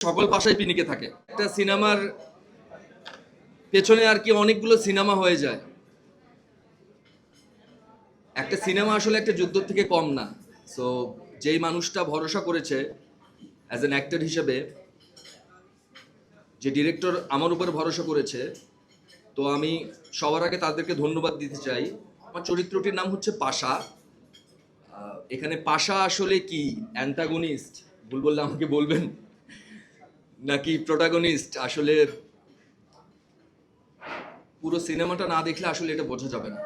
সকল ভাষায় পিনিকে থাকে। একটা সিনেমার পেছনে আর কি অনেকগুলো সিনেমা হয়ে যায়। একটা সিনেমা আসলে একটা যুদ্ধ থেকে কম না। সো যেই মানুষটা ভরসা করেছে অ্যাজ অ্যান অ্যাক্টর হিসেবে, যে ডিরেক্টর আমার উপরে ভরসা করেছে, তো আমি সবার আগে তাদেরকে ধন্যবাদ দিতে চাই। আমার চরিত্রটির নাম হচ্ছে পাশা। এখানে পাশা আসলে কি অ্যান্টাগনিস্ট, ভুল বললে আমাকে বলবেন, নাকি প্রোটাগনিস্ট, আসলে পুরো সিনেমাটা না দেখলে আসলে এটা বোঝা যাবে না।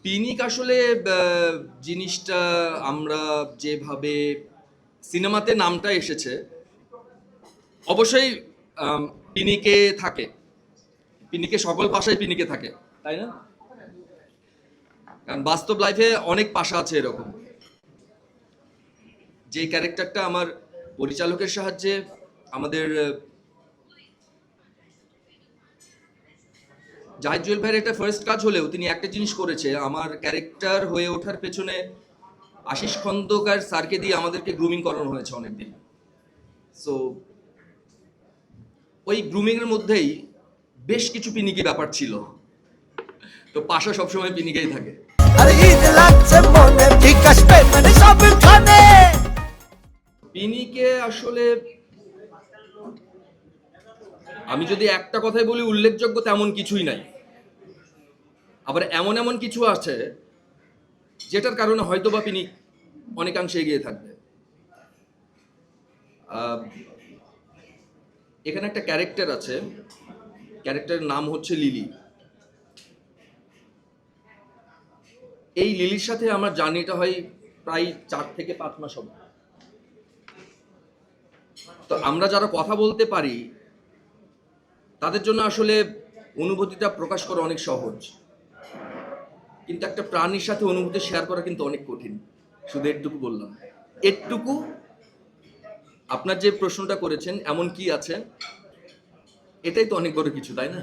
পিনিক আসলে জিনিসটা আমরা যেভাবে সিনেমাতে নামটা এসেছে, অবশ্যই পিনিকে থাকে, পিনিকে সকল ভাষায় পিনিকে থাকে, তাই না? কারণ বাস্তব লাইফে অনেক পাশা আছে এরকম। যে ক্যারেক্টারটা আমার পরিচালকের সাহায্যে আমাদের জাহিদ জুয়েল ভাইয়ের এটা ফার্স্ট কাজ হলেও তিনি একটা জিনিস করেছে, আমার ক্যারেক্টার হয়ে ওঠার পেছনে আশিস খন্দকার স্যারকে দিয়ে আমাদেরকে গ্রুমিং করানো হয়েছে অনেকদিন। সো ওই গ্রুমিং এর মধ্যেই বেশ কিছু পিনিকি ব্যাপার ছিল। তো পাশা সবসময় পিনিকেই থাকে। পিনিকে আসলে আমি যদি একটা কথাই বলি, উল্লেখযোগ্য তেমন কিছুই নাই। আবার এমন এমন কিছু আছে যেটার কারণে হয়তো বা পিনিক অনেকাংশে এগিয়ে থাকবে। এখানে একটা ক্যারেক্টার আছে, ক্যারেক্টারের নাম হচ্ছে লিলি। এই লিলির সাথে আমার জার্নিটা হয় প্রায় 4 থেকে 5 মাস হবে। তো আমরা যারা কথা বলতে পারি তাদের জন্য আসলে অনুভূতিটা প্রকাশ করা অনেক সহজ, কিন্তু একটা প্রাণীর সাথে অনুভূতি শেয়ার করা কিন্তু অনেক কঠিন। শুধু এটুকু বললাম। এটুকু আপনার যে প্রশ্নটা করেছেন, এমন কি আছে, এটাই তো অনেক বড় কিছু, তাই না?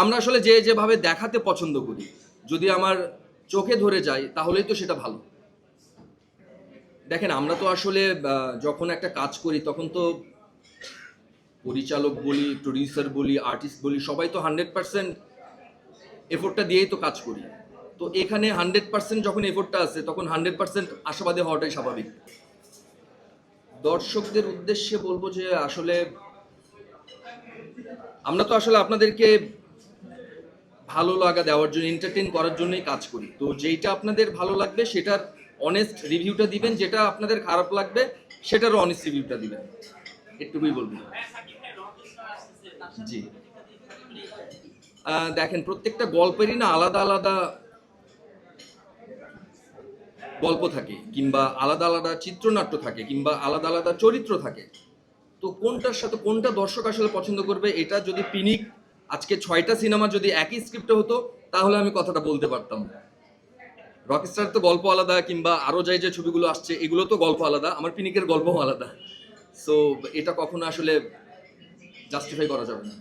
আমরা আসলে যে যেভাবে দেখাতে পছন্দ করি, যদি আমার চোখে ধরে যায় তাহলেই তো সেটা ভালো। দেখেন, আমরা তো আসলে যখন একটা কাজ করি তখন তো পরিচালক বলি, প্রডিউসার বলি, আর্টিস্ট বলি, সবাই তো 100% এফোর্টটা দিয়েই তো কাজ করি। তো এখানে 100% যখন এফোর্টটা আছে তখন 100% আশাবাদী হওয়াটাই স্বাভাবিক। দর্শকদের উদ্দেশ্যে বলবো যে আসলে আমরা তো আসলে আপনাদেরকে ভালো লাগা দেওয়ার জন্য, এন্টারটেইন করার জন্যই কাজ করি। তো যেইটা আপনাদের ভালো লাগবে সেটার অনেস্ট রিভিউটা দিবেন, যেটা আপনাদের খারাপ লাগবে সেটারও অনেস্ট রিভিউটা দিবেন, এটুকুই বলবো। জি, দেখেন, প্রত্যেকটা গল্পেরই না আলাদা আলাদা গল্প থাকে, কিংবা আলাদা আলাদা চিত্রনাট্য থাকে, কিংবা আলাদা আলাদা চরিত্র থাকে। তো কোনটার সাথে কোনটা দর্শক আসলে পছন্দ করবে, এটা যদি পিনিক আজকে 6টা সিনেমা যদি একই স্ক্রিপ্টে হতো তাহলে আমি কথাটা বলতে পারতাম। রকস্টার তো গল্প আলাদা, কিংবা আরো যে ছবিগুলো আসছে এগুলো তো গল্প আলাদা, আমার পিনিকের গল্পও আলাদা। সো এটা কখনো আসলে জাস্টিফাই করা যাবে না।